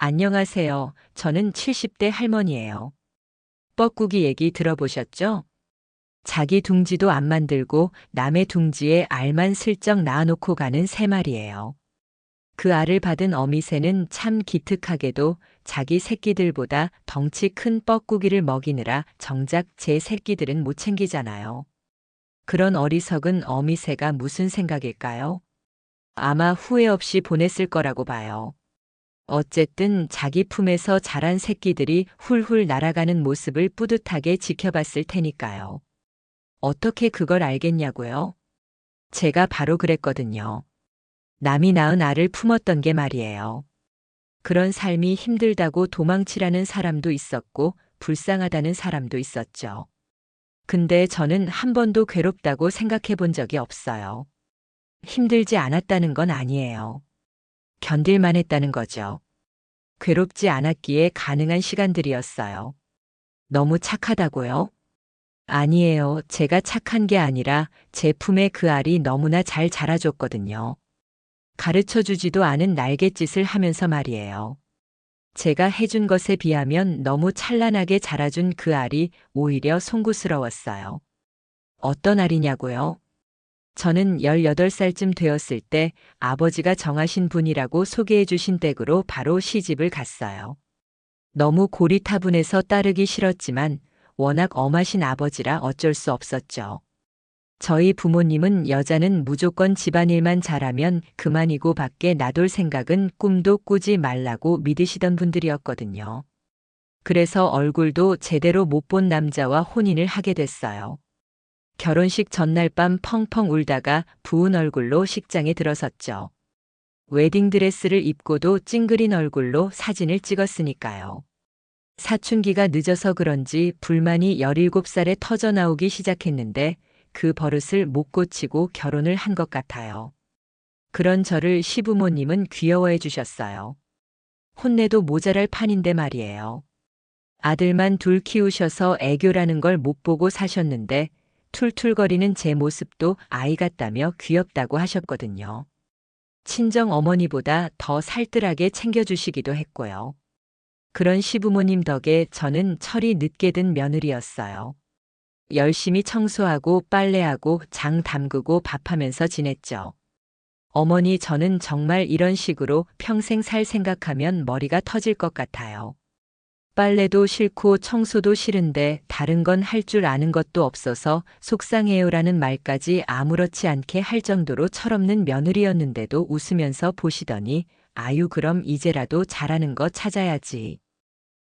안녕하세요. 저는 70대 할머니예요. 뻐꾸기 얘기 들어보셨죠? 자기 둥지도 안 만들고 남의 둥지에 알만 슬쩍 낳아놓고 가는 새말이에요. 그 알을 받은 어미새는 참 기특하게도 자기 새끼들보다 덩치 큰 뻐꾸기를 먹이느라 정작 제 새끼들은 못 챙기잖아요. 그런 어리석은 어미새가 무슨 생각일까요? 아마 후회 없이 보냈을 거라고 봐요. 어쨌든 자기 품에서 자란 새끼들이 훌훌 날아가는 모습을 뿌듯하게 지켜봤을 테니까요. 어떻게 그걸 알겠냐고요? 제가 바로 그랬거든요. 남이 낳은 알을 품었던 게 말이에요. 그런 삶이 힘들다고 도망치라는 사람도 있었고 불쌍하다는 사람도 있었죠. 근데 저는 한 번도 괴롭다고 생각해 본 적이 없어요. 힘들지 않았다는 건 아니에요. 견딜만 했다는 거죠. 괴롭지 않았기에 가능한 시간들이었어요. 너무 착하다고요? 아니에요. 제가 착한 게 아니라 제 품에 그 알이 너무나 잘 자라줬거든요. 가르쳐 주지도 않은 날갯짓을 하면서 말이에요. 제가 해준 것에 비하면 너무 찬란하게 자라준 그 알이 오히려 송구스러웠어요. 어떤 알이냐고요? 저는 18살쯤 되었을 때 아버지가 정하신 분이라고 소개해 주신 댁으로 바로 시집을 갔어요. 너무 고리타분해서 따르기 싫었지만 워낙 엄하신 아버지라 어쩔 수 없었죠. 저희 부모님은 여자는 무조건 집안일만 잘하면 그만이고 밖에 나돌 생각은 꿈도 꾸지 말라고 믿으시던 분들이었거든요. 그래서 얼굴도 제대로 못 본 남자와 혼인을 하게 됐어요. 결혼식 전날 밤 펑펑 울다가 부은 얼굴로 식장에 들어섰죠. 웨딩드레스를 입고도 찡그린 얼굴로 사진을 찍었으니까요. 사춘기가 늦어서 그런지 불만이 17살에 터져나오기 시작했는데 그 버릇을 못 고치고 결혼을 한 것 같아요. 그런 저를 시부모님은 귀여워해 주셨어요. 혼내도 모자랄 판인데 말이에요. 아들만 둘 키우셔서 애교라는 걸 못 보고 사셨는데 툴툴거리는 제 모습도 아이 같다며 귀엽다고 하셨거든요. 친정 어머니보다 더 살뜰하게 챙겨주시기도 했고요. 그런 시부모님 덕에 저는 철이 늦게 든 며느리였어요. 열심히 청소하고 빨래하고 장 담그고 밥하면서 지냈죠. 어머니 저는 정말 이런 식으로 평생 살 생각하면 머리가 터질 것 같아요. 빨래도 싫고 청소도 싫은데 다른 건 할 줄 아는 것도 없어서 속상해요라는 말까지 아무렇지 않게 할 정도로 철없는 며느리였는데도 웃으면서 보시더니 아유 그럼 이제라도 잘하는 거 찾아야지.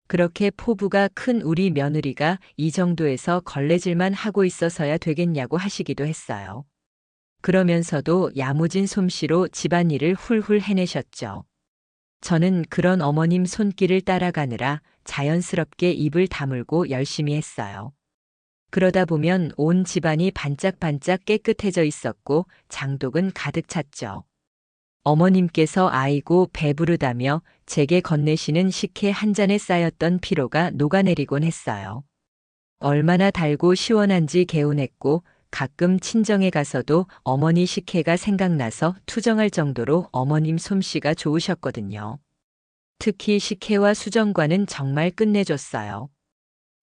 그렇게 포부가 큰 우리 며느리가 이 정도에서 걸레질만 하고 있어서야 되겠냐고 하시기도 했어요. 그러면서도 야무진 솜씨로 집안일을 훌훌 해내셨죠. 저는 그런 어머님 손길을 따라가느라 자연스럽게 입을 다물고 열심히 했어요. 그러다 보면 온 집안이 반짝반짝 깨끗해져 있었고 장독은 가득 찼죠. 어머님께서 아이고 배부르다며 제게 건네시는 식혜 한 잔에 쌓였던 피로가 녹아내리곤 했어요. 얼마나 달고 시원한지 개운했고 가끔 친정에 가서도 어머니 식혜가 생각나서 투정할 정도로 어머님 솜씨가 좋으셨거든요. 특히 식혜와 수정과는 정말 끝내줬어요.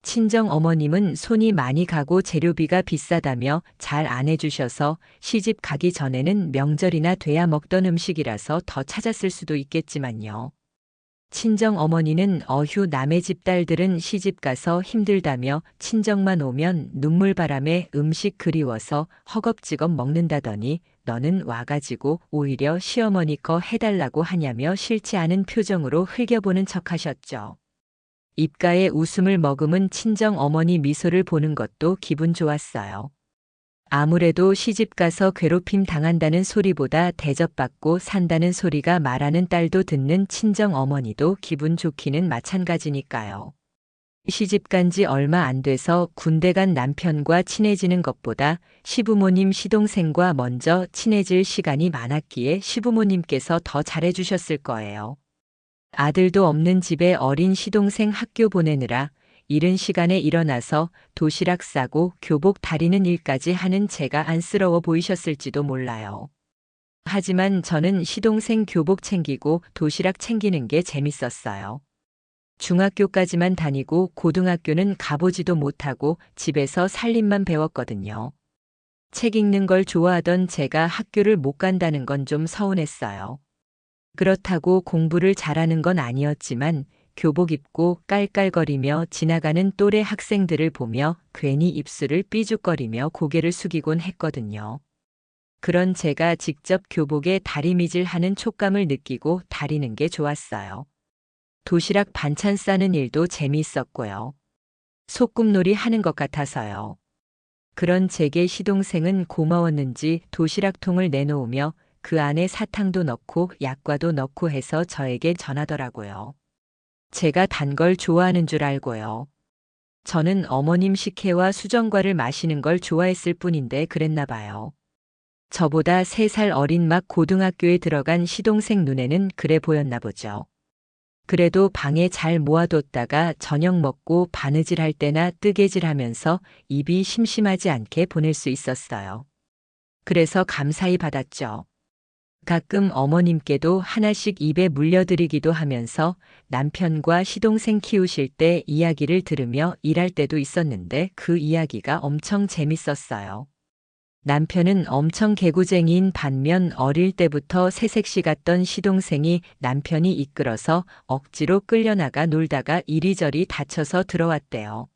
친정 어머님은 손이 많이 가고 재료비가 비싸다며 잘 안 해주셔서 시집 가기 전에는 명절이나 돼야 먹던 음식이라서 더 찾았을 수도 있겠지만요. 친정 어머니는 어휴 남의 집 딸들은 시집 가서 힘들다며 친정만 오면 눈물바람에 음식 그리워서 허겁지겁 먹는다더니 너는 와가지고 오히려 시어머니 거 해달라고 하냐며 싫지 않은 표정으로 흘겨보는 척하셨죠. 입가에 웃음을 머금은 친정 어머니 미소를 보는 것도 기분 좋았어요. 아무래도 시집가서 괴롭힘 당한다는 소리보다 대접받고 산다는 소리가 말하는 딸도 듣는 친정 어머니도 기분 좋기는 마찬가지니까요. 시집간 지 얼마 안 돼서 군대 간 남편과 친해지는 것보다 시부모님 시동생과 먼저 친해질 시간이 많았기에 시부모님께서 더 잘해주셨을 거예요. 아들도 없는 집에 어린 시동생 학교 보내느라 이른 시간에 일어나서 도시락 싸고 교복 다리는 일까지 하는 제가 안쓰러워 보이셨을지도 몰라요. 하지만 저는 시동생 교복 챙기고 도시락 챙기는 게 재밌었어요. 중학교까지만 다니고 고등학교는 가보지도 못하고 집에서 살림만 배웠거든요. 책 읽는 걸 좋아하던 제가 학교를 못 간다는 건 좀 서운했어요. 그렇다고 공부를 잘하는 건 아니었지만 교복 입고 깔깔거리며 지나가는 또래 학생들을 보며 괜히 입술을 삐죽거리며 고개를 숙이곤 했거든요. 그런 제가 직접 교복에 다리미질 하는 촉감을 느끼고 다리는 게 좋았어요. 도시락 반찬 싸는 일도 재미있었고요. 소꿉놀이 하는 것 같아서요. 그런 제게 시동생은 고마웠는지 도시락통을 내놓으며 그 안에 사탕도 넣고 약과도 넣고 해서 저에게 전하더라고요. 제가 단 걸 좋아하는 줄 알고요. 저는 어머님 식혜와 수정과를 마시는 걸 좋아했을 뿐인데 그랬나 봐요. 저보다 3살 어린 막 고등학교에 들어간 시동생 눈에는 그래 보였나 보죠. 그래도 방에 잘 모아뒀다가 저녁 먹고 바느질할 때나 뜨개질하면서 입이 심심하지 않게 보낼 수 있었어요. 그래서 감사히 받았죠. 가끔 어머님께도 하나씩 입에 물려드리기도 하면서 남편과 시동생 키우실 때 이야기를 들으며 일할 때도 있었는데 그 이야기가 엄청 재밌었어요. 남편은 엄청 개구쟁이인 반면 어릴 때부터 새색시 같던 시동생이 남편이 이끌어서 억지로 끌려나가 놀다가 이리저리 다쳐서 들어왔대요.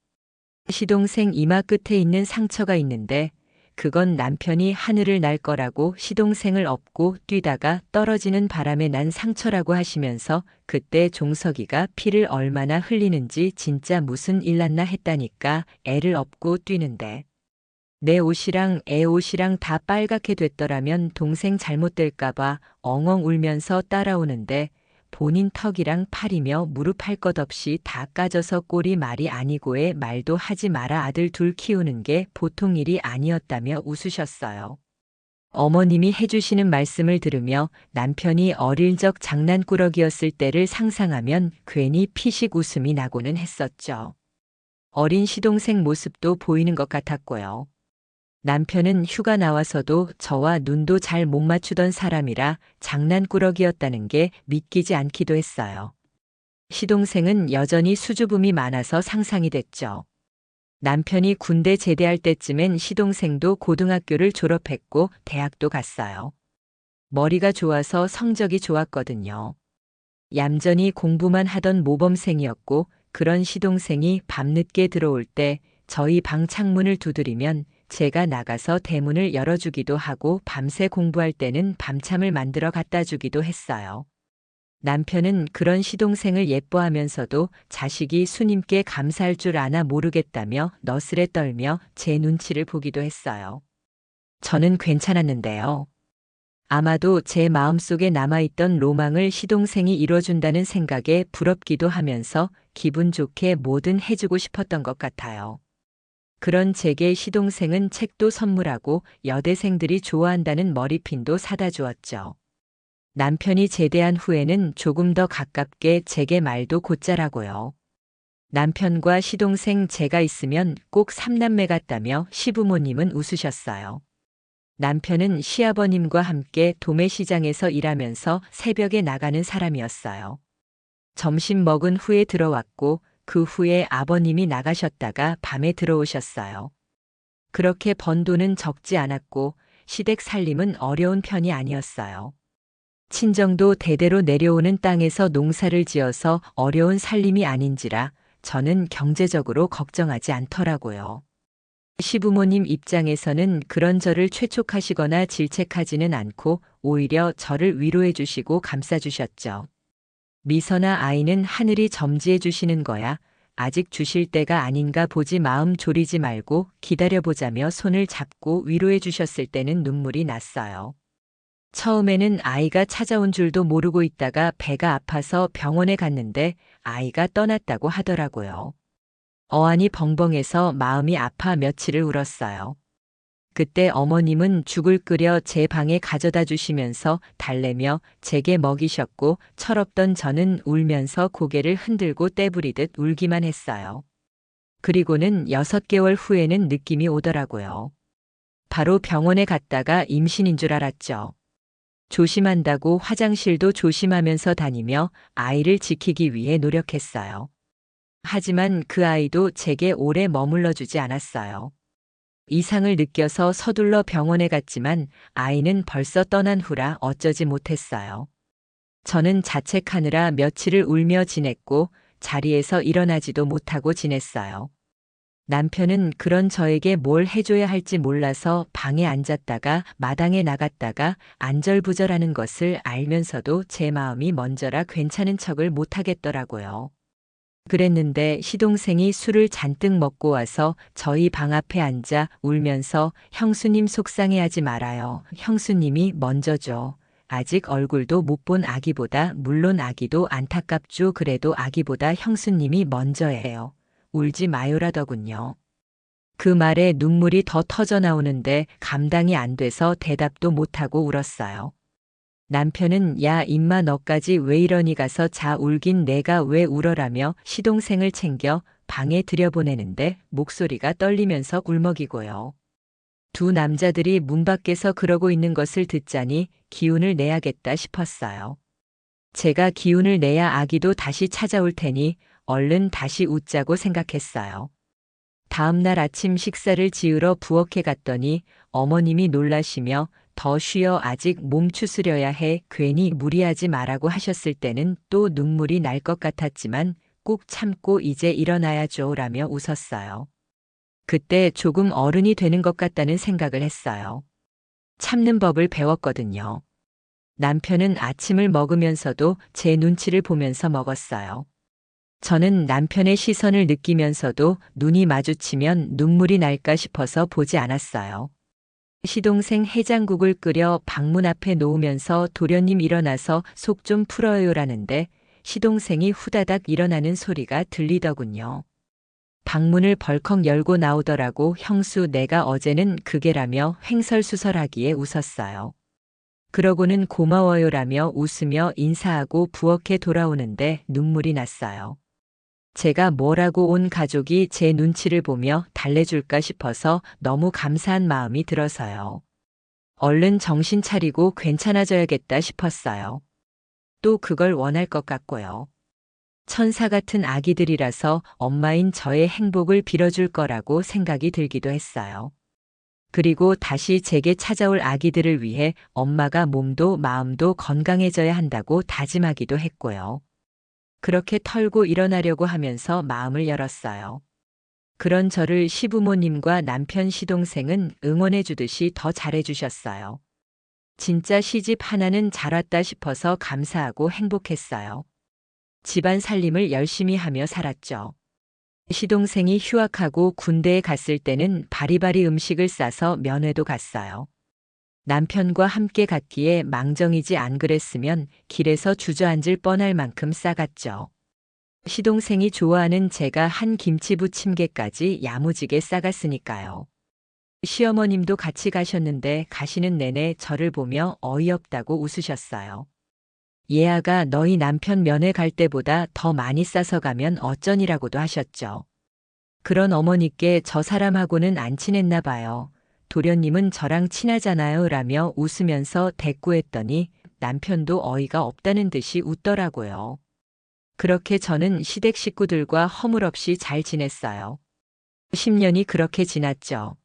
시동생 이마 끝에 있는 상처가 있는데 그건 남편이 하늘을 날 거라고 시동생을 업고 뛰다가 떨어지는 바람에 난 상처라고 하시면서 그때 종석이가 피를 얼마나 흘리는지 진짜 무슨 일 났나 했다니까 애를 업고 뛰는데. 내 옷이랑 애 옷이랑 다 빨갛게 됐더라면 동생 잘못될까봐 엉엉 울면서 따라오는데 본인 턱이랑 팔이며 무릎 할 것 없이 다 까져서 꼴이 말이 아니고에 말도 하지 마라 아들 둘 키우는 게 보통 일이 아니었다며 웃으셨어요. 어머님이 해주시는 말씀을 들으며 남편이 어릴 적 장난꾸러기였을 때를 상상하면 괜히 피식 웃음이 나고는 했었죠. 어린 시동생 모습도 보이는 것 같았고요. 남편은 휴가 나와서도 저와 눈도 잘 못 맞추던 사람이라 장난꾸러기였다는 게 믿기지 않기도 했어요. 시동생은 여전히 수줍음이 많아서 상상이 됐죠. 남편이 군대 제대할 때쯤엔 시동생도 고등학교를 졸업했고 대학도 갔어요. 머리가 좋아서 성적이 좋았거든요. 얌전히 공부만 하던 모범생이었고 그런 시동생이 밤늦게 들어올 때 저희 방 창문을 두드리면 제가 나가서 대문을 열어주기도 하고 밤새 공부할 때는 밤참을 만들어 갖다 주기도 했어요. 남편은 그런 시동생을 예뻐하면서도 자식이 수님께 감사할 줄 아나 모르겠다며 너스레 떨며 제 눈치를 보기도 했어요. 저는 괜찮았는데요. 아마도 제 마음속에 남아있던 로망을 시동생이 이뤄준다는 생각에 부럽기도 하면서 기분 좋게 뭐든 해주고 싶었던 것 같아요. 그런 제게 시동생은 책도 선물하고 여대생들이 좋아한다는 머리핀도 사다 주었죠. 남편이 제대한 후에는 조금 더 가깝게 제게 말도 곧잘하고요. 남편과 시동생 제가 있으면 꼭 삼남매 같다며 시부모님은 웃으셨어요. 남편은 시아버님과 함께 도매시장에서 일하면서 새벽에 나가는 사람이었어요. 점심 먹은 후에 들어왔고 그 후에 아버님이 나가셨다가 밤에 들어오셨어요. 그렇게 번 돈은 적지 않았고 시댁 살림은 어려운 편이 아니었어요. 친정도 대대로 내려오는 땅에서 농사를 지어서 어려운 살림이 아닌지라 저는 경제적으로 걱정하지 않더라고요. 시부모님 입장에서는 그런 저를 최촉하시거나 질책하지는 않고 오히려 저를 위로해 주시고 감싸 주셨죠. 미선아 아이는 하늘이 점지해 주시는 거야. 아직 주실 때가 아닌가 보지 마음 졸이지 말고 기다려보자며 손을 잡고 위로해 주셨을 때는 눈물이 났어요. 처음에는 아이가 찾아온 줄도 모르고 있다가 배가 아파서 병원에 갔는데 아이가 떠났다고 하더라고요. 어안이 벙벙해서 마음이 아파 며칠을 울었어요. 그때 어머님은 죽을 끓여 제 방에 가져다 주시면서 달래며 제게 먹이셨고 철없던 저는 울면서 고개를 흔들고 떼부리듯 울기만 했어요. 그리고는 6개월 후에는 느낌이 오더라고요. 바로 병원에 갔다가 임신인 줄 알았죠. 조심한다고 화장실도 조심하면서 다니며 아이를 지키기 위해 노력했어요. 하지만 그 아이도 제게 오래 머물러 주지 않았어요. 이상을 느껴서 서둘러 병원에 갔지만 아이는 벌써 떠난 후라 어쩌지 못했어요. 저는 자책하느라 며칠을 울며 지냈고 자리에서 일어나지도 못하고 지냈어요. 남편은 그런 저에게 뭘 해줘야 할지 몰라서 방에 앉았다가 마당에 나갔다가 안절부절하는 것을 알면서도 제 마음이 먼저라 괜찮은 척을 못하겠더라고요. 그랬는데 시동생이 술을 잔뜩 먹고 와서 저희 방 앞에 앉아 울면서 형수님 속상해하지 말아요. 형수님이 먼저죠. 아직 얼굴도 못 본 아기보다 물론 아기도 안타깝죠. 그래도 아기보다 형수님이 먼저예요. 울지 마요라더군요. 그 말에 눈물이 더 터져 나오는데 감당이 안 돼서 대답도 못하고 울었어요. 남편은 야 임마 너까지 왜 이러니 가서 자 울긴 내가 왜 울어라며 시동생을 챙겨 방에 들여보내는데 목소리가 떨리면서 울먹이고요. 두 남자들이 문 밖에서 그러고 있는 것을 듣자니 기운을 내야겠다 싶었어요. 제가 기운을 내야 아기도 다시 찾아올 테니 얼른 다시 웃자고 생각했어요. 다음 날 아침 식사를 지으러 부엌에 갔더니 어머님이 놀라시며 더 쉬어 아직 몸 추스려야 해 괜히 무리하지 말라고 하셨을 때는 또 눈물이 날 것 같았지만 꾹 참고 이제 일어나야죠 라며 웃었어요. 그때 조금 어른이 되는 것 같다는 생각을 했어요. 참는 법을 배웠거든요. 남편은 아침을 먹으면서도 제 눈치를 보면서 먹었어요. 저는 남편의 시선을 느끼면서도 눈이 마주치면 눈물이 날까 싶어서 보지 않았어요. 시동생 해장국을 끓여 방문 앞에 놓으면서 도련님 일어나서 속 좀 풀어요라는데 시동생이 후다닥 일어나는 소리가 들리더군요. 방문을 벌컥 열고 나오더라고 형수 내가 어제는 그게라며 횡설수설하기에 웃었어요. 그러고는 고마워요라며 웃으며 인사하고 부엌에 돌아오는데 눈물이 났어요. 제가 뭐라고 온 가족이 제 눈치를 보며 달래줄까 싶어서 너무 감사한 마음이 들어서요. 얼른 정신 차리고 괜찮아져야겠다 싶었어요. 또 그걸 원할 것 같고요. 천사 같은 아기들이라서 엄마인 저의 행복을 빌어줄 거라고 생각이 들기도 했어요. 그리고 다시 제게 찾아올 아기들을 위해 엄마가 몸도 마음도 건강해져야 한다고 다짐하기도 했고요. 그렇게 털고 일어나려고 하면서 마음을 열었어요. 그런 저를 시부모님과 남편 시동생은 응원해 주듯이 더 잘해 주셨어요. 진짜 시집 하나는 잘 왔다 싶어서 감사하고 행복했어요. 집안 살림을 열심히 하며 살았죠. 시동생이 휴학하고 군대에 갔을 때는 바리바리 음식을 싸서 면회도 갔어요. 남편과 함께 갔기에 망정이지 안 그랬으면 길에서 주저앉을 뻔할 만큼 싸갔죠. 시동생이 좋아하는 제가 한 김치부침개까지 야무지게 싸갔으니까요. 시어머님도 같이 가셨는데 가시는 내내 저를 보며 어이없다고 웃으셨어요. 예아가 너희 남편 면회 갈 때보다 더 많이 싸서 가면 어쩌니라고도 하셨죠. 그런 어머니께 저 사람하고는 안 친했나 봐요. 도련님은 저랑 친하잖아요 라며 웃으면서 대꾸했더니 남편도 어이가 없다는 듯이 웃더라고요. 그렇게 저는 시댁 식구들과 허물없이 잘 지냈어요. 10년이 그렇게 지났죠.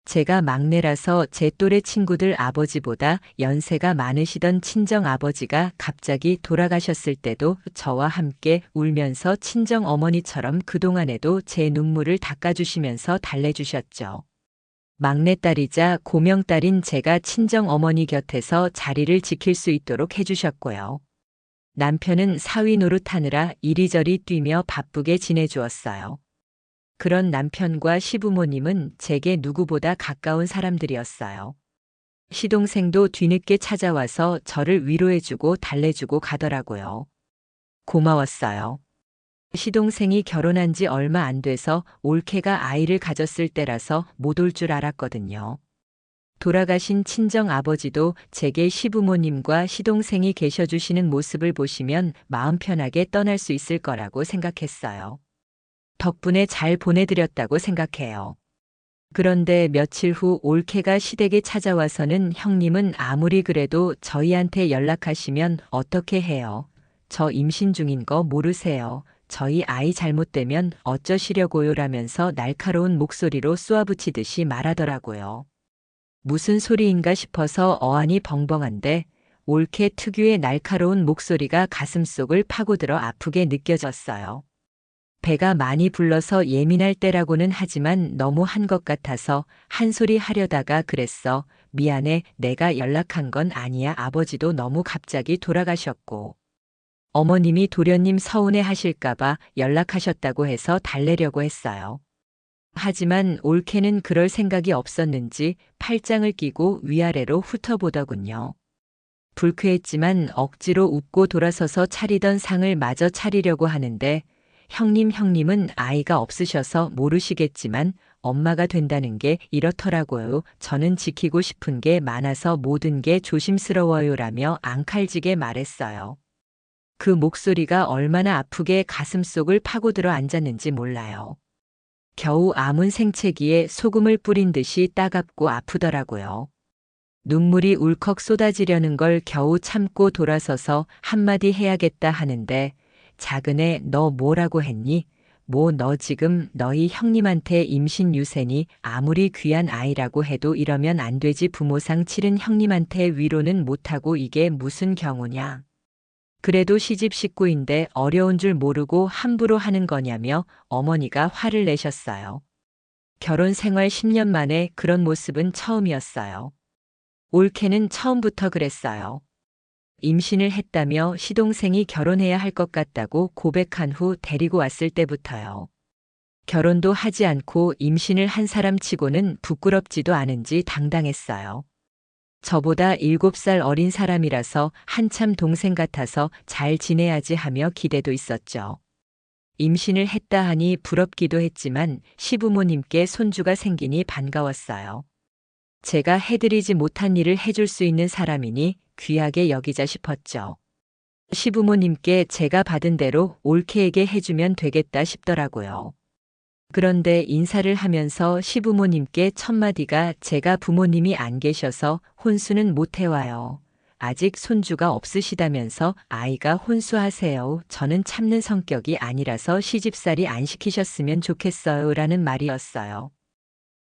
제가 막내라서 제 또래 친구들 아버지보다 연세가 많으시던 친정 아버지가 갑자기 돌아가셨을 때도 저와 함께 울면서 친정 어머니처럼 그동안에도 제 눈물을 닦아주시면서 달래주셨죠. 막내딸이자 고명딸인 제가 친정 어머니 곁에서 자리를 지킬 수 있도록 해주셨고요. 남편은 사위 노릇하느라 이리저리 뛰며 바쁘게 지내주었어요. 그런 남편과 시부모님은 제게 누구보다 가까운 사람들이었어요. 시동생도 뒤늦게 찾아와서 저를 위로해주고 달래주고 가더라고요. 고마웠어요. 시동생이 결혼한 지 얼마 안 돼서 올케가 아이를 가졌을 때라서 못 올 줄 알았거든요. 돌아가신 친정 아버지도 제게 시부모님과 시동생이 계셔주시는 모습을 보시면 마음 편하게 떠날 수 있을 거라고 생각했어요. 덕분에 잘 보내드렸다고 생각해요. 그런데 며칠 후 올케가 시댁에 찾아와서는 형님은 아무리 그래도 저희한테 연락하시면 어떻게 해요? 저 임신 중인 거 모르세요? 저희 아이 잘못되면 어쩌시려고요라면서 날카로운 목소리로 쏘아붙이듯이 말하더라고요. 무슨 소리인가 싶어서 어안이 벙벙한데 올케 특유의 날카로운 목소리가 가슴속을 파고들어 아프게 느껴졌어요. 배가 많이 불러서 예민할 때라고는 하지만 너무 한 것 같아서 한 소리 하려다가 그랬어. 미안해. 내가 연락한 건 아니야. 아버지도 너무 갑자기 돌아가셨고. 어머님이 도련님 서운해 하실까봐 연락하셨다고 해서 달래려고 했어요. 하지만 올케는 그럴 생각이 없었는지 팔짱을 끼고 위아래로 훑어보더군요. 불쾌했지만 억지로 웃고 돌아서서 차리던 상을 마저 차리려고 하는데 형님은 아이가 없으셔서 모르시겠지만 엄마가 된다는 게 이렇더라고요. 저는 지키고 싶은 게 많아서 모든 게 조심스러워요라며 앙칼지게 말했어요. 그 목소리가 얼마나 아프게 가슴속을 파고들어 앉았는지 몰라요. 겨우 아문 생채기에 소금을 뿌린 듯이 따갑고 아프더라고요. 눈물이 울컥 쏟아지려는 걸 겨우 참고 돌아서서 한마디 해야겠다 하는데 작은애 너 뭐라고 했니? 뭐 너 지금 너희 형님한테 임신 유세니 아무리 귀한 아이라고 해도 이러면 안 되지 부모상 치른 형님한테 위로는 못하고 이게 무슨 경우냐. 그래도 시집 식구인데 어려운 줄 모르고 함부로 하는 거냐며 어머니가 화를 내셨어요. 결혼 생활 10년 만에 그런 모습은 처음이었어요. 올케는 처음부터 그랬어요. 임신을 했다며 시동생이 결혼해야 할 것 같다고 고백한 후 데리고 왔을 때부터요. 결혼도 하지 않고 임신을 한 사람 치고는 부끄럽지도 않은지 당당했어요. 저보다 7살 어린 사람이라서 한참 동생 같아서 잘 지내야지 하며 기대도 있었죠. 임신을 했다 하니 부럽기도 했지만 시부모님께 손주가 생기니 반가웠어요. 제가 해드리지 못한 일을 해줄 수 있는 사람이니 귀하게 여기자 싶었죠. 시부모님께 제가 받은 대로 올케에게 해주면 되겠다 싶더라고요. 그런데 인사를 하면서 시부모님께 첫마디가 제가 부모님이 안 계셔서 혼수는 못 해와요. 아직 손주가 없으시다면서 아이가 혼수하세요. 저는 참는 성격이 아니라서 시집살이 안 시키셨으면 좋겠어요. 라는 말이었어요.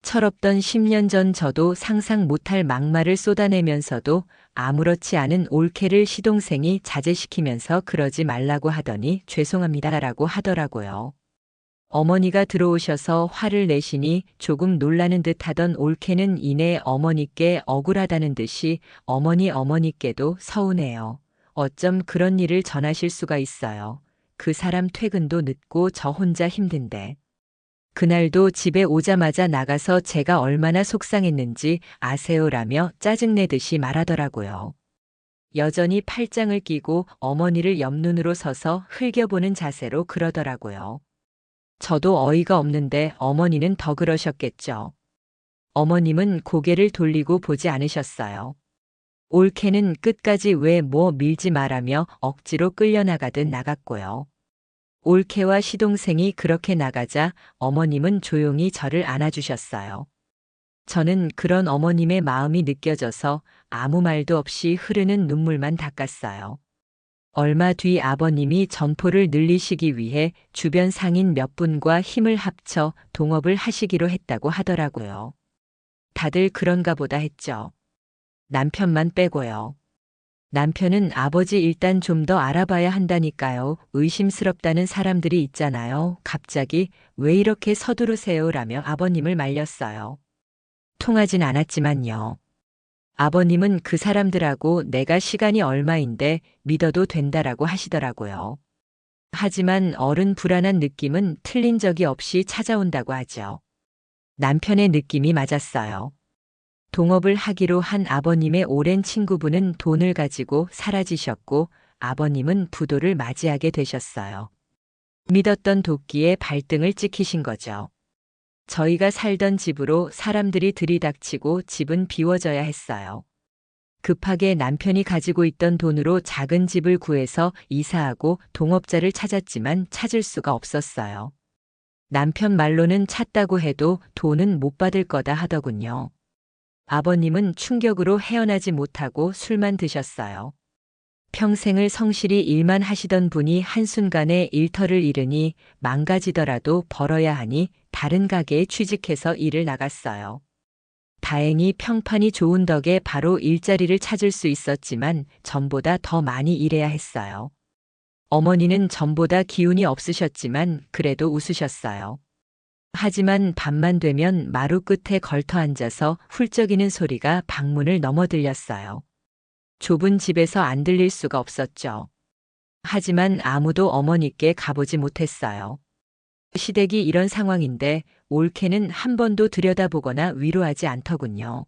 철없던 10년 전 저도 상상 못할 막말을 쏟아내면서도 아무렇지 않은 올케를 시동생이 자제시키면서 그러지 말라고 하더니 죄송합니다라고 하더라고요. 어머니가 들어오셔서 화를 내시니 조금 놀라는 듯 하던 올케는 이내 어머니께 억울하다는 듯이 어머니께도 서운해요. 어쩜 그런 일을 전하실 수가 있어요. 그 사람 퇴근도 늦고 저 혼자 힘든데. 그날도 집에 오자마자 나가서 제가 얼마나 속상했는지 아세요라며 짜증내듯이 말하더라고요. 여전히 팔짱을 끼고 어머니를 옆눈으로 서서 흘겨보는 자세로 그러더라고요. 저도 어이가 없는데 어머니는 더 그러셨겠죠. 어머님은 고개를 돌리고 보지 않으셨어요. 올케는 끝까지 왜 뭐 밀지 말라며 억지로 끌려나가듯 나갔고요. 올케와 시동생이 그렇게 나가자 어머님은 조용히 저를 안아주셨어요. 저는 그런 어머님의 마음이 느껴져서 아무 말도 없이 흐르는 눈물만 닦았어요. 얼마 뒤 아버님이 점포를 늘리시기 위해 주변 상인 몇 분과 힘을 합쳐 동업을 하시기로 했다고 하더라고요. 다들 그런가 보다 했죠. 남편만 빼고요. 남편은 아버지 일단 좀 더 알아봐야 한다니까요. 의심스럽다는 사람들이 있잖아요. 갑자기 왜 이렇게 서두르세요라며 아버님을 말렸어요. 통하진 않았지만요. 아버님은 그 사람들하고 내가 시간이 얼마인데 믿어도 된다라고 하시더라고요. 하지만 어른 불안한 느낌은 틀린 적이 없이 찾아온다고 하죠. 남편의 느낌이 맞았어요. 동업을 하기로 한 아버님의 오랜 친구분은 돈을 가지고 사라지셨고 아버님은 부도를 맞이하게 되셨어요. 믿었던 도끼에 발등을 찍히신 거죠. 저희가 살던 집으로 사람들이 들이닥치고 집은 비워져야 했어요. 급하게 남편이 가지고 있던 돈으로 작은 집을 구해서 이사하고 동업자를 찾았지만 찾을 수가 없었어요. 남편 말로는 찾다고 해도 돈은 못 받을 거다 하더군요. 아버님은 충격으로 헤어나지 못하고 술만 드셨어요. 평생을 성실히 일만 하시던 분이 한순간에 일터를 잃으니 망가지더라도 벌어야 하니 다른 가게에 취직해서 일을 나갔어요. 다행히 평판이 좋은 덕에 바로 일자리를 찾을 수 있었지만 전보다 더 많이 일해야 했어요. 어머니는 전보다 기운이 없으셨지만 그래도 웃으셨어요. 하지만 밤만 되면 마루 끝에 걸터 앉아서 훌쩍이는 소리가 방문을 넘어 들렸어요. 좁은 집에서 안 들릴 수가 없었죠. 하지만 아무도 어머니께 가보지 못했어요. 시댁이 이런 상황인데 올케는 한 번도 들여다보거나 위로하지 않더군요.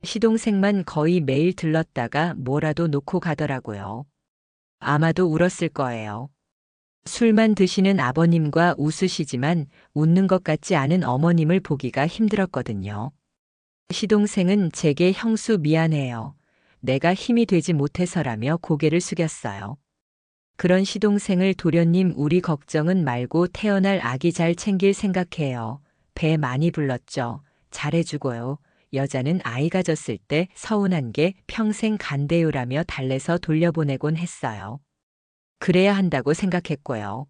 시동생만 거의 매일 들렀다가 뭐라도 놓고 가더라고요. 아마도 울었을 거예요. 술만 드시는 아버님과 웃으시지만 웃는 것 같지 않은 어머님을 보기가 힘들었거든요. 시동생은 제게 형수 미안해요. 내가 힘이 되지 못해서라며 고개를 숙였어요. 그런 시동생을 도련님 우리 걱정은 말고 태어날 아기 잘 챙길 생각해요. 배 많이 불렀죠. 잘해주고요. 여자는 아이가 졌을 때 서운한 게 평생 간대요라며 달래서 돌려보내곤 했어요. 그래야 한다고 생각했고요.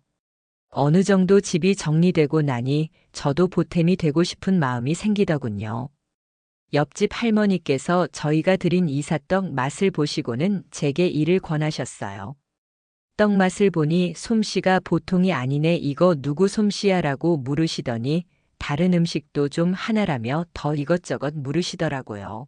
어느 정도 집이 정리되고 나니 저도 보탬이 되고 싶은 마음이 생기더군요. 옆집 할머니께서 저희가 드린 이삿떡 맛을 보시고는 제게 이를 권하셨어요. 떡 맛을 보니 솜씨가 보통이 아니네 이거 누구 솜씨야라고 물으시더니 다른 음식도 좀 하나라며 더 이것저것 물으시더라고요.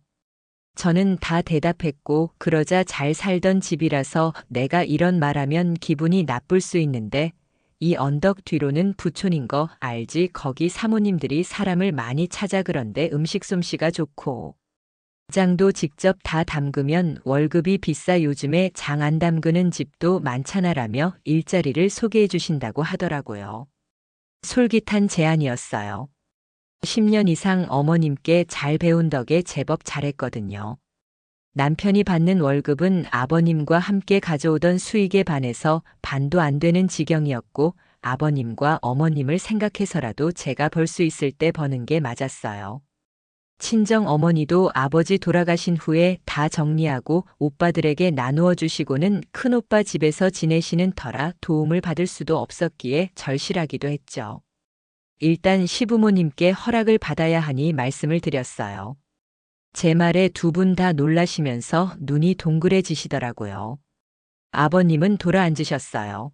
저는 다 대답했고 그러자 잘 살던 집이라서 내가 이런 말하면 기분이 나쁠 수 있는데 이 언덕 뒤로는 부촌인 거 알지 거기 사모님들이 사람을 많이 찾아 그런데 음식 솜씨가 좋고 장도 직접 다 담그면 월급이 비싸 요즘에 장 안 담그는 집도 많잖아라며 일자리를 소개해 주신다고 하더라고요. 솔깃한 제안이었어요. 10년 이상 어머님께 잘 배운 덕에 제법 잘했거든요. 남편이 받는 월급은 아버님과 함께 가져오던 수익에 반해서 반도 안 되는 지경이었고 아버님과 어머님을 생각해서라도 제가 벌 수 있을 때 버는 게 맞았어요. 친정 어머니도 아버지 돌아가신 후에 다 정리하고 오빠들에게 나누어 주시고는 큰오빠 집에서 지내시는 터라 도움을 받을 수도 없었기에 절실하기도 했죠. 일단 시부모님께 허락을 받아야 하니 말씀을 드렸어요. 제 말에 두 분 다 놀라시면서 눈이 동그래지시더라고요. 아버님은 돌아앉으셨어요.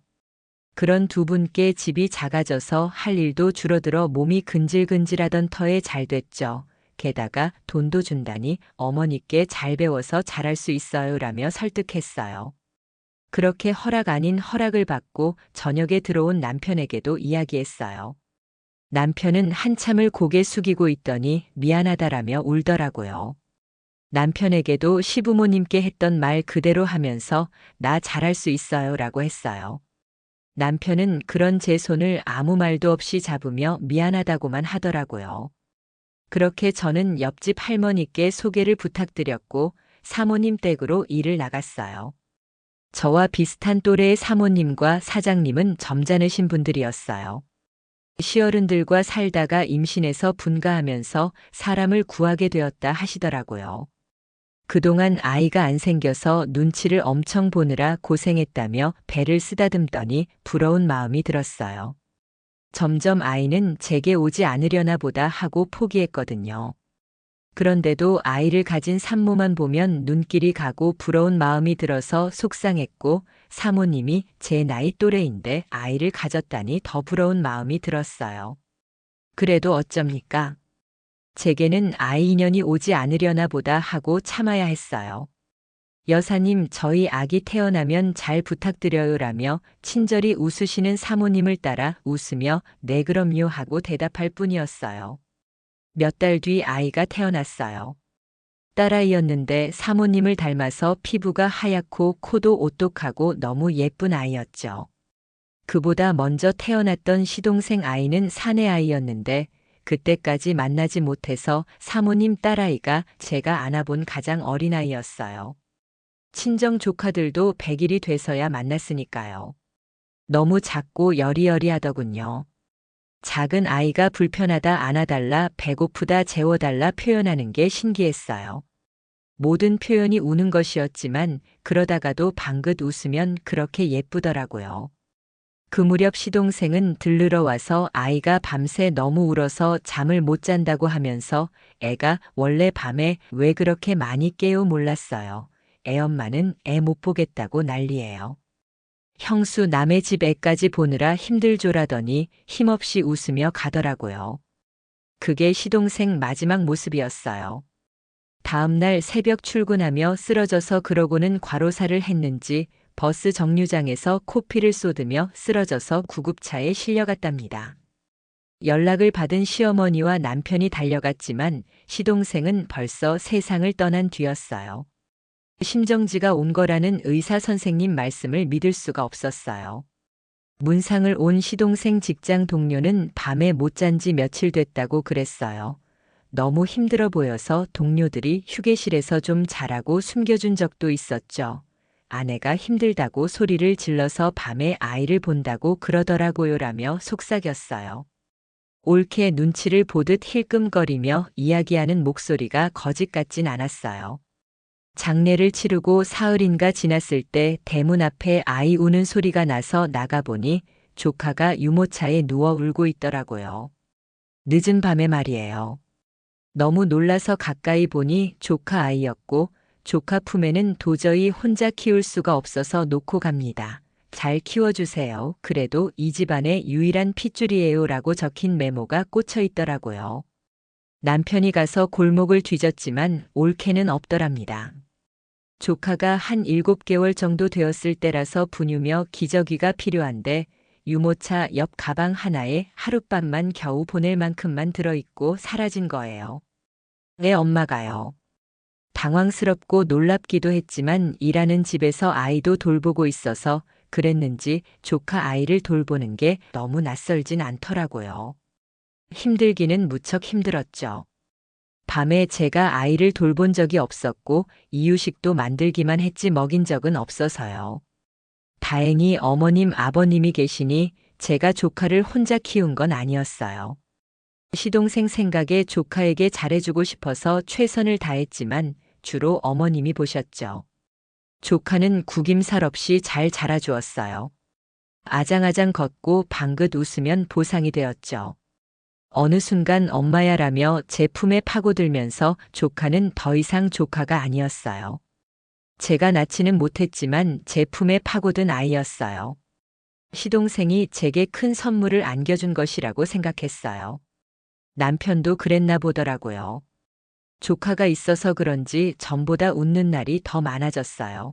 그런 두 분께 집이 작아져서 할 일도 줄어들어 몸이 근질근질하던 터에 잘 됐죠. 게다가 돈도 준다니 어머니께 잘 배워서 잘할 수 있어요라며 설득했어요. 그렇게 허락 아닌 허락을 받고 저녁에 들어온 남편에게도 이야기했어요. 남편은 한참을 고개 숙이고 있더니 미안하다라며 울더라고요. 남편에게도 시부모님께 했던 말 그대로 하면서 나 잘할 수 있어요라고 했어요. 남편은 그런 제 손을 아무 말도 없이 잡으며 미안하다고만 하더라고요. 그렇게 저는 옆집 할머니께 소개를 부탁드렸고 사모님 댁으로 일을 나갔어요. 저와 비슷한 또래의 사모님과 사장님은 점잖으신 분들이었어요. 시어른들과 살다가 임신해서 분가하면서 사람을 구하게 되었다 하시더라고요. 그동안 아이가 안 생겨서 눈치를 엄청 보느라 고생했다며 배를 쓰다듬더니 부러운 마음이 들었어요. 점점 아이는 제게 오지 않으려나 보다 하고 포기했거든요. 그런데도 아이를 가진 산모만 보면 눈길이 가고 부러운 마음이 들어서 속상했고 사모님이 제 나이 또래인데 아이를 가졌다니 더 부러운 마음이 들었어요. 그래도 어쩝니까? 제게는 아이 인연이 오지 않으려나 보다 하고 참아야 했어요. 여사님 저희 아기 태어나면 잘 부탁드려요라며 친절히 웃으시는 사모님을 따라 웃으며 네 그럼요 하고 대답할 뿐이었어요. 몇 달 뒤 아이가 태어났어요. 딸아이였는데 사모님을 닮아서 피부가 하얗고 코도 오똑하고 너무 예쁜 아이였죠. 그보다 먼저 태어났던 시동생 아이는 사내 아이였는데 그때까지 만나지 못해서 사모님 딸아이가 제가 안아본 가장 어린 아이였어요. 친정 조카들도 100일이 돼서야 만났으니까요. 너무 작고 여리여리하더군요. 작은 아이가 불편하다 안아달라 배고프다 재워달라 표현하는 게 신기했어요. 모든 표현이 우는 것이었지만 그러다가도 방긋 웃으면 그렇게 예쁘더라고요. 그 무렵 시동생은 들르러 와서 아이가 밤새 너무 울어서 잠을 못 잔다고 하면서 애가 원래 밤에 왜 그렇게 많이 깨요 몰랐어요. 애 엄마는 애 못 보겠다고 난리예요. 형수 남의 집 애까지 보느라 힘들조라더니 힘없이 웃으며 가더라고요. 그게 시동생 마지막 모습이었어요. 다음날 새벽 출근하며 쓰러져서 그러고는 과로사를 했는지 버스 정류장에서 코피를 쏟으며 쓰러져서 구급차에 실려갔답니다. 연락을 받은 시어머니와 남편이 달려갔지만 시동생은 벌써 세상을 떠난 뒤였어요. 심정지가 온 거라는 의사 선생님 말씀을 믿을 수가 없었어요. 문상을 온 시동생 직장 동료는 밤에 못 잔 지 며칠 됐다고 그랬어요. 너무 힘들어 보여서 동료들이 휴게실에서 좀 자라고 숨겨준 적도 있었죠. 아내가 힘들다고 소리를 질러서 밤에 아이를 본다고 그러더라고요라며 속삭였어요. 옳게 눈치를 보듯 힐끔거리며 이야기하는 목소리가 거짓 같진 않았어요. 장례를 치르고 사흘인가 지났을 때 대문 앞에 아이 우는 소리가 나서 나가보니 조카가 유모차에 누워 울고 있더라고요. 늦은 밤에 말이에요. 너무 놀라서 가까이 보니 조카 아이였고 조카 품에는 도저히 혼자 키울 수가 없어서 놓고 갑니다. 잘 키워주세요. 그래도 이 집안의 유일한 핏줄이에요 라고 적힌 메모가 꽂혀 있더라고요. 남편이 가서 골목을 뒤졌지만 올케는 없더랍니다. 조카가 한 7개월 정도 되었을 때라서 분유며 기저귀가 필요한데 유모차 옆 가방 하나에 하룻밤만 겨우 보낼 만큼만 들어있고 사라진 거예요. 애 엄마가요. 당황스럽고 놀랍기도 했지만 일하는 집에서 아이도 돌보고 있어서 그랬는지 조카 아이를 돌보는 게 너무 낯설진 않더라고요. 힘들기는 무척 힘들었죠. 밤에 제가 아이를 돌본 적이 없었고 이유식도 만들기만 했지 먹인 적은 없어서요. 다행히 어머님 아버님이 계시니 제가 조카를 혼자 키운 건 아니었어요. 시동생 생각에 조카에게 잘해주고 싶어서 최선을 다했지만 주로 어머님이 보셨죠. 조카는 구김살 없이 잘 자라주었어요. 아장아장 걷고 방긋 웃으면 보상이 되었죠. 어느 순간 엄마야라며 제 품에 파고들면서 조카는 더 이상 조카가 아니었어요. 제가 낳지는 못했지만 제 품에 파고든 아이였어요. 시동생이 제게 큰 선물을 안겨준 것이라고 생각했어요. 남편도 그랬나 보더라고요. 조카가 있어서 그런지 전보다 웃는 날이 더 많아졌어요.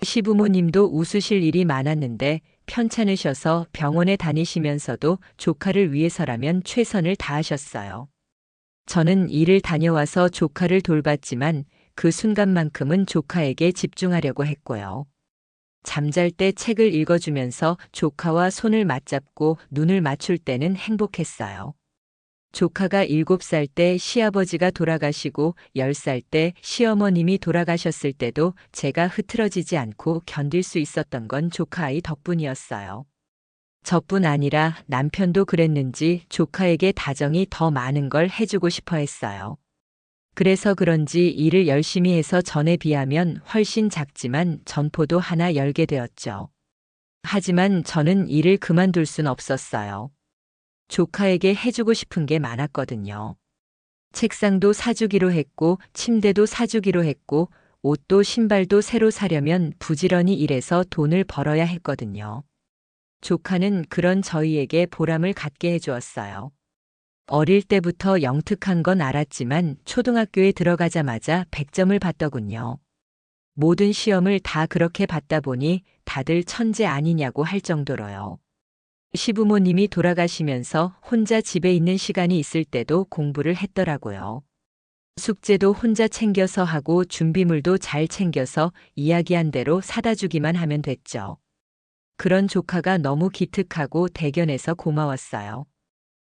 시부모님도 웃으실 일이 많았는데 편찮으셔서 병원에 다니시면서도 조카를 위해서라면 최선을 다하셨어요. 저는 일을 다녀와서 조카를 돌봤지만 그 순간만큼은 조카에게 집중하려고 했고요. 잠잘 때 책을 읽어주면서 조카와 손을 맞잡고 눈을 맞출 때는 행복했어요. 조카가 7살 때 시아버지가 돌아가시고 10살 때 시어머님이 돌아가셨을 때도 제가 흐트러지지 않고 견딜 수 있었던 건 조카 아이 덕분이었어요. 저뿐 아니라 남편도 그랬는지 조카에게 다정히 더 많은 걸 해주고 싶어 했어요. 그래서 그런지 일을 열심히 해서 전에 비하면 훨씬 작지만 점포도 하나 열게 되었죠. 하지만 저는 일을 그만둘 순 없었어요. 조카에게 해주고 싶은 게 많았거든요. 책상도 사주기로 했고 침대도 사주기로 했고 옷도 신발도 새로 사려면 부지런히 일해서 돈을 벌어야 했거든요. 조카는 그런 저희에게 보람을 갖게 해주었어요. 어릴 때부터 영특한 건 알았지만 초등학교에 들어가자마자 100점을 받더군요. 모든 시험을 다 그렇게 봤다 보니 다들 천재 아니냐고 할 정도로요. 시부모님이 돌아가시면서 혼자 집에 있는 시간이 있을 때도 공부를 했더라고요. 숙제도 혼자 챙겨서 하고 준비물도 잘 챙겨서 이야기한 대로 사다 주기만 하면 됐죠. 그런 조카가 너무 기특하고 대견해서 고마웠어요.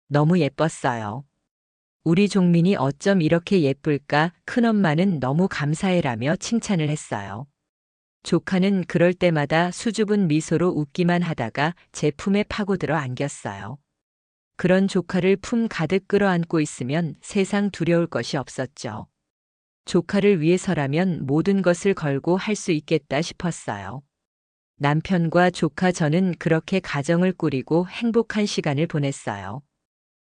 너무 예뻤어요. 우리 종민이 어쩜 이렇게 예쁠까? 큰엄마는 너무 감사해라며 칭찬을 했어요. 조카는 그럴 때마다 수줍은 미소로 웃기만 하다가 제 품에 파고들어 안겼어요. 그런 조카를 품 가득 끌어안고 있으면 세상 두려울 것이 없었죠. 조카를 위해서라면 모든 것을 걸고 할 수 있겠다 싶었어요. 남편과 조카 저는 그렇게 가정을 꾸리고 행복한 시간을 보냈어요.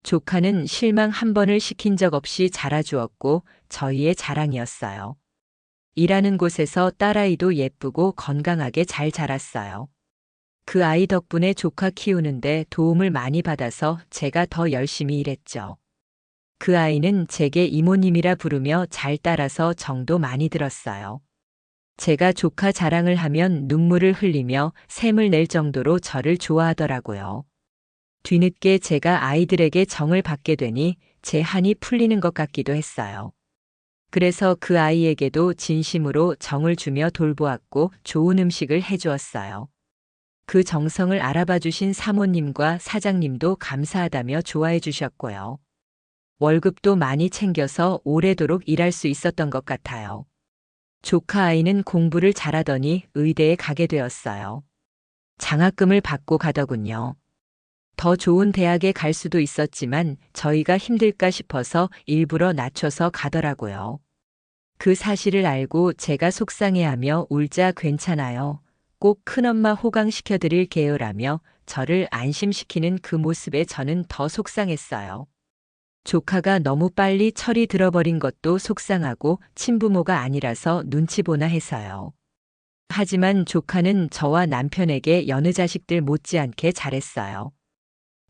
조카는 실망 한 번을 시킨 적 없이 자라주었고 저희의 자랑이었어요. 일하는 곳에서 딸아이도 예쁘고 건강하게 잘 자랐어요. 그 아이 덕분에 조카 키우는데 도움을 많이 받아서 제가 더 열심히 일했죠. 그 아이는 제게 이모님이라 부르며 잘 따라서 정도 많이 들었어요. 제가 조카 자랑을 하면 눈물을 흘리며 샘을 낼 정도로 저를 좋아하더라고요. 뒤늦게 제가 아이들에게 정을 받게 되니 제 한이 풀리는 것 같기도 했어요. 그래서 그 아이에게도 진심으로 정을 주며 돌보았고 좋은 음식을 해주었어요. 그 정성을 알아봐 주신 사모님과 사장님도 감사하다며 좋아해 주셨고요. 월급도 많이 챙겨서 오래도록 일할 수 있었던 것 같아요. 조카 아이는 공부를 잘하더니 의대에 가게 되었어요. 장학금을 받고 가더군요. 더 좋은 대학에 갈 수도 있었지만 저희가 힘들까 싶어서 일부러 낮춰서 가더라고요. 그 사실을 알고 제가 속상해하며 울자 괜찮아요. 꼭 큰엄마 호강시켜드릴게요라며 저를 안심시키는 그 모습에 저는 더 속상했어요. 조카가 너무 빨리 철이 들어버린 것도 속상하고 친부모가 아니라서 눈치 보나 해서요. 하지만 조카는 저와 남편에게 여느 자식들 못지않게 잘했어요.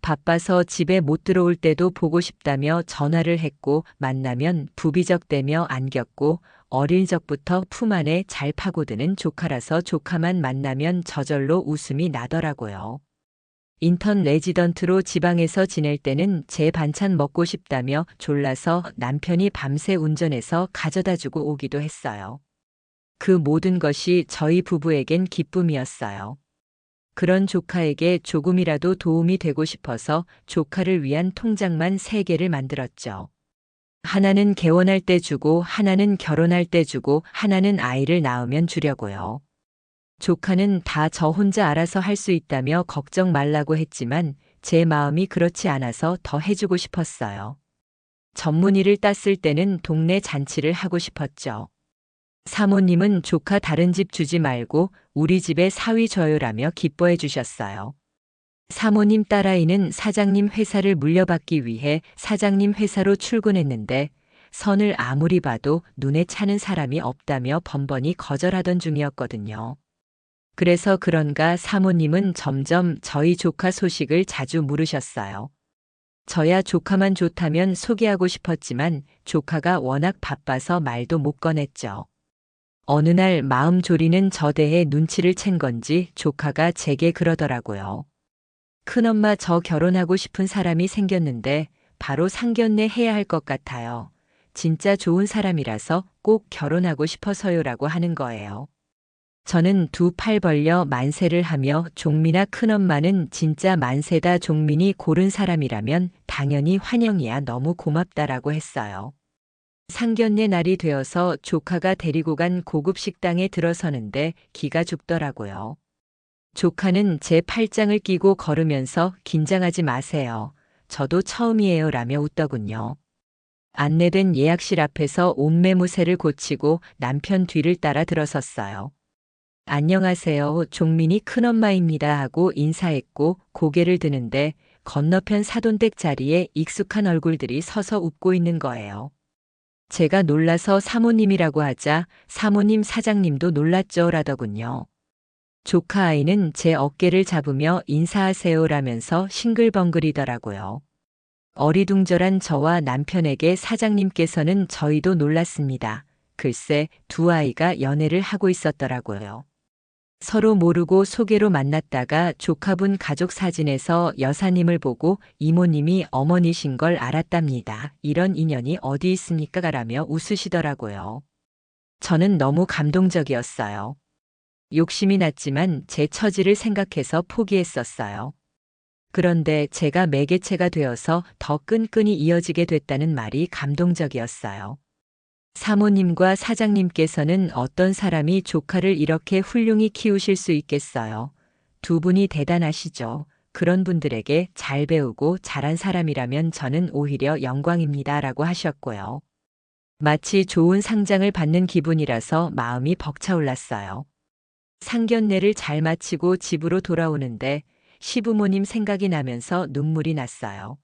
바빠서 집에 못 들어올 때도 보고 싶다며 전화를 했고 만나면 부비적대며 안겼고 어릴 적부터 품 안에 잘 파고드는 조카라서 조카만 만나면 저절로 웃음이 나더라고요. 인턴 레지던트로 지방에서 지낼 때는 제 반찬 먹고 싶다며 졸라서 남편이 밤새 운전해서 가져다주고 오기도 했어요. 그 모든 것이 저희 부부에겐 기쁨이었어요. 그런 조카에게 조금이라도 도움이 되고 싶어서 조카를 위한 통장만 3개를 만들었죠. 하나는 개원할 때 주고 하나는 결혼할 때 주고 하나는 아이를 낳으면 주려고요. 조카는 다 저 혼자 알아서 할 수 있다며 걱정 말라고 했지만 제 마음이 그렇지 않아서 더 해주고 싶었어요. 전문의를 땄을 때는 동네 잔치를 하고 싶었죠. 사모님은 조카 다른 집 주지 말고 우리 집에 사위 줘요라며 기뻐해 주셨어요. 사모님 딸아이는 사장님 회사를 물려받기 위해 사장님 회사로 출근했는데 선을 아무리 봐도 눈에 차는 사람이 없다며 번번이 거절하던 중이었거든요. 그래서 그런가 사모님은 점점 저희 조카 소식을 자주 물으셨어요. 저야 조카만 좋다면 소개하고 싶었지만 조카가 워낙 바빠서 말도 못 꺼냈죠. 어느 날 마음 졸이는 저대에 눈치를 챈 건지 조카가 제게 그러더라고요. 큰엄마 저 결혼하고 싶은 사람이 생겼는데 바로 상견례 해야 할 것 같아요. 진짜 좋은 사람이라서 꼭 결혼하고 싶어서요라고 하는 거예요. 저는 두 팔 벌려 만세를 하며 종민아 큰엄마는 진짜 만세다 종민이 고른 사람이라면 당연히 환영이야 너무 고맙다라고 했어요. 상견례 날이 되어서 조카가 데리고 간 고급 식당에 들어서는데 기가 죽더라고요. 조카는 제 팔짱을 끼고 걸으면서 긴장하지 마세요. 저도 처음이에요 라며 웃더군요. 안내된 예약실 앞에서 옷매무새를 고치고 남편 뒤를 따라 들어섰어요. 안녕하세요. 종민이 큰엄마입니다 하고 인사했고 고개를 드는데 건너편 사돈댁 자리에 익숙한 얼굴들이 서서 웃고 있는 거예요. 제가 놀라서 사모님이라고 하자 사모님 사장님도 놀랐죠라더군요. 조카 아이는 제 어깨를 잡으며 인사하세요라면서 싱글벙글이더라고요. 어리둥절한 저와 남편에게 사장님께서는 저희도 놀랐습니다. 글쎄 두 아이가 연애를 하고 있었더라고요. 서로 모르고 소개로 만났다가 조카분 가족 사진에서 여사님을 보고 이모님이 어머니신 걸 알았답니다. 이런 인연이 어디 있습니까? 라며 웃으시더라고요. 저는 너무 감동적이었어요. 욕심이 났지만 제 처지를 생각해서 포기했었어요. 그런데 제가 매개체가 되어서 더 끈끈이 이어지게 됐다는 말이 감동적이었어요. 사모님과 사장님께서는 어떤 사람이 조카를 이렇게 훌륭히 키우실 수 있겠어요. 두 분이 대단하시죠. 그런 분들에게 잘 배우고 잘한 사람이라면 저는 오히려 영광입니다. 라고 하셨고요. 마치 좋은 상장을 받는 기분이라서 마음이 벅차올랐어요. 상견례를 잘 마치고 집으로 돌아오는데 시부모님 생각이 나면서 눈물이 났어요.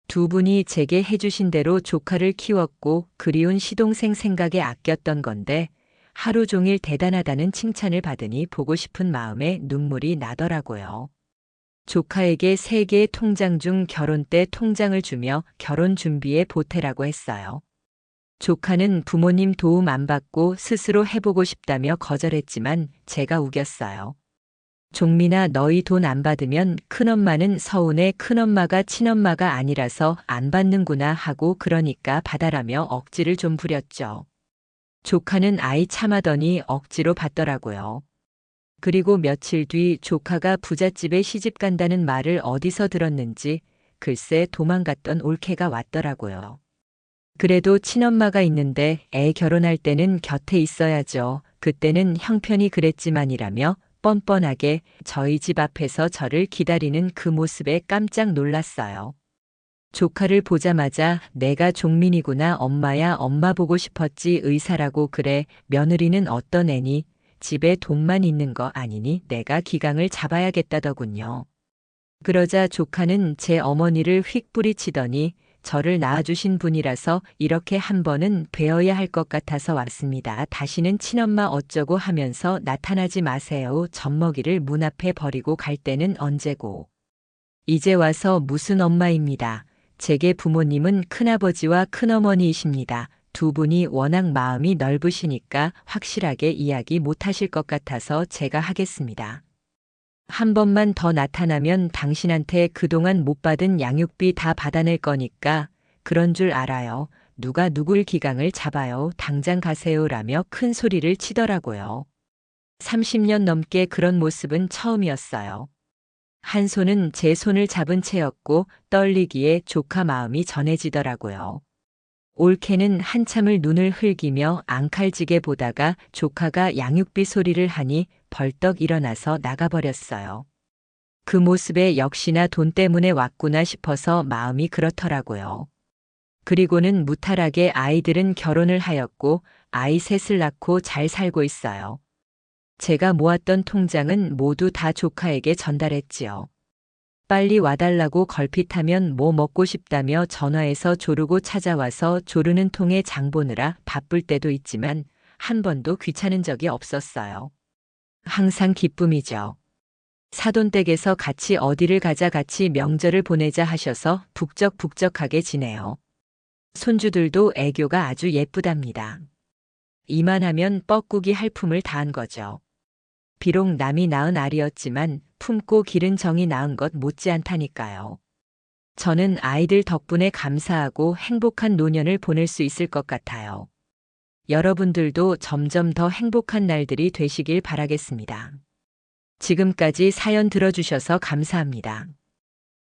두 분이 제게 해주신 대로 조카를 키웠고 그리운 시동생 생각에 아꼈던 건데 하루 종일 대단하다는 칭찬을 받으니 보고 싶은 마음에 눈물이 나더라고요. 조카에게 3개의 통장 중 결혼 때 통장을 주며 결혼 준비에 보태라고 했어요. 조카는 부모님 도움 안 받고 스스로 해보고 싶다며 거절했지만 제가 우겼어요. 종민아, 너희 돈 안 받으면 큰엄마는 서운해. 큰엄마가 친엄마가 아니라서 안 받는구나 하고 그러니까 받아라며 억지를 좀 부렸죠. 조카는 아이 참하더니 억지로 받더라고요. 그리고 며칠 뒤 조카가 부잣집에 시집 간다는 말을 어디서 들었는지 글쎄 도망갔던 올케가 왔더라고요. 그래도 친엄마가 있는데 애 결혼할 때는 곁에 있어야죠. 그때는 형편이 그랬지만이라며 뻔뻔하게 저희 집 앞에서 저를 기다리는 그 모습에 깜짝 놀랐어요. 조카를 보자마자 내가 종민이구나. 엄마야, 엄마 보고 싶었지. 의사라고. 그래, 며느리는 어떤 애니? 집에 돈만 있는 거 아니니? 내가 기강을 잡아야겠다더군요. 그러자 조카는 제 어머니를 휙 뿌리치더니 저를 낳아주신 분이라서 이렇게 한 번은 뵈어야 할 것 같아서 왔습니다. 다시는 친엄마 어쩌고 하면서 나타나지 마세요. 젖먹이를 문 앞에 버리고 갈 때는 언제고. 이제 와서 무슨 엄마입니다. 제게 부모님은 큰아버지와 큰어머니이십니다. 두 분이 워낙 마음이 넓으시니까 확실하게 이야기 못하실 것 같아서 제가 하겠습니다. 한 번만 더 나타나면 당신한테 그동안 못 받은 양육비 다 받아낼 거니까 그런 줄 알아요. 누가 누굴 기강을 잡아요. 당장 가세요라며 큰 소리를 치더라고요. 30년 넘게 그런 모습은 처음이었어요. 한 손은 제 손을 잡은 채였고 떨리기에 조카 마음이 전해지더라고요. 올케는 한참을 눈을 흘기며 앙칼지게 보다가 조카가 양육비 소리를 하니 벌떡 일어나서 나가버렸어요. 그 모습에 역시나 돈 때문에 왔구나 싶어서 마음이 그렇더라고요. 그리고는 무탈하게 아이들은 결혼을 하였고 아이 셋을 낳고 잘 살고 있어요. 제가 모았던 통장은 모두 다 조카에게 전달했지요. 빨리 와달라고 걸핏하면 뭐 먹고 싶다며 전화해서 조르고 찾아와서 조르는 통에 장 보느라 바쁠 때도 있지만 한 번도 귀찮은 적이 없었어요. 항상 기쁨이죠. 사돈댁에서 같이 어디를 가자, 같이 명절을 보내자 하셔서 북적북적하게 지내요. 손주들도 애교가 아주 예쁘답니다. 이만하면 뻐꾸기 할 품을 다한 거죠. 비록 남이 낳은 알이었지만 품고 기른 정이 낳은 것 못지않다니까요. 저는 아이들 덕분에 감사하고 행복한 노년을 보낼 수 있을 것 같아요. 여러분들도 점점 더 행복한 날들이 되시길 바라겠습니다. 지금까지 사연 들어주셔서 감사합니다.